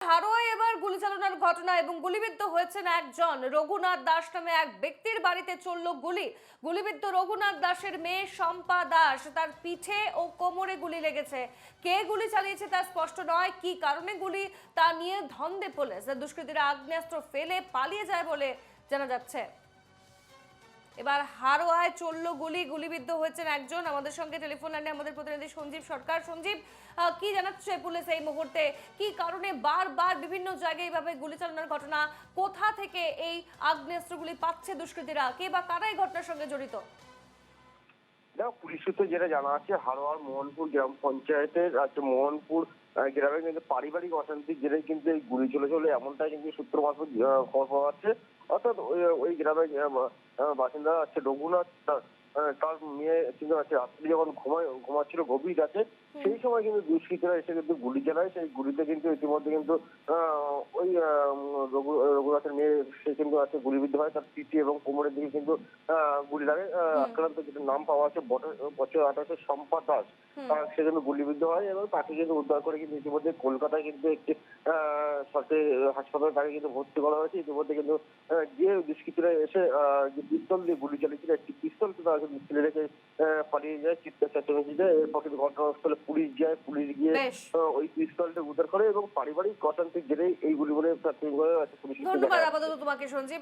হারোয় এবার গুলি চালানোর ঘটনা এবং গুলিবিদ্ধ হয়েছেন একজন। রঘুনাথ দাস নামে এক ব্যক্তির বাড়িতে চলল গুলি। গুলিবিদ্ধ রঘুনাথ দাসের মেয়ে শম্পা দাস, তার পিঠে ও কোমরে গুলি লেগেছে। কে গুলি চালিয়েছে তা স্পষ্ট নয়, কি কারণে গুলি তা নিয়ে ধন্দে পুলিশ। দুষ্কৃতীরা আগ্নেয়াস্ত্র ফেলে পালিয়ে যায় বলে জানা যাচ্ছে। এবার হারোয়ায় চলল গুলি, গুলিবিদ্ধ হয়েছেন একজন। আমাদের সঙ্গে টেলিফোন লাইনে আমাদের প্রতিনিধি সঞ্জীব সরকার। সঞ্জীব, কি জানাচ্ছে পুলিশ এই মুহূর্তে? কি কারণে বারবার বিভিন্ন জায়গায় এইভাবে গুলি চালানোর ঘটনা? কোথা থেকে এই আগ্নেয়াস্ত্রগুলি পাচ্ছে দুষ্কৃতীরা? কে বা কারা এই ঘটনার সঙ্গে জড়িত? দেখো, পুলিশ সূত্রে যেটা জানা আছে, হারোয়ার মোহনপুর গ্রাম পঞ্চায়েতের মোহনপুর গ্রামে কিন্তু পারিবারিক অশান্তির জেরে কিন্তু এই গুলি চলে এমনটাই কিন্তু সূত্র মারফত খবর পাওয়া যাচ্ছে। অর্থাৎ ওই গ্রামের বাসিন্দা আছে রঘুনাথ দাস। তার মেয়ে কিন্তু আছে রাত্রি যখন ঘুমাচ্ছিল গভীর রাতে, সেই সময় কিন্তু দুষ্কৃতীরা এসে কিন্তু গুলি চালায়। সেই গুলিতে কিন্তু ইতিমধ্যে কিন্তু ওই রঘুনাথের মেয়ে সে কিন্তু আছে গুলিবিদ্ধ হয়। তার পিঠে এবং কোমরের দিকে কিন্তু গুলি লাগে। আক্রান্ত যেটা নাম পাওয়া আছে বছর 28 শম্পা দাস, সে কিন্তু গুলিবিদ্ধ হয় এবং তাকে কিন্তু উদ্ধার করে কিন্তু ইতিমধ্যে কলকাতায় কিন্তু একটি সরকারি হাসপাতালে তাকে কিন্তু ভর্তি করা হয়েছে। ইতিমধ্যে কিন্তু যে দুষ্কৃতীরা এসে যে পিস্তল দিয়ে গুলি চালিয়েছিল, একটি পিস্তল তারা কিন্তু ফেলে রেখে পালিয়ে যায় চিৎকার চেঁচামেচি দেয়। এরপর কিন্তু ঘটনাস্থলে পুলিশ যায়। পুলিশ গিয়ে বেশ, ওই পিস্তলটা উদ্ধার করে এবং পারিবারিক অশান্তির জেরেই এই গুলি বলে প্রাথমিকভাবে পুলিশ সূত্রে ধন্যবাদ জানা যাচ্ছে। আপাতত তোমাকে সঞ্জীব।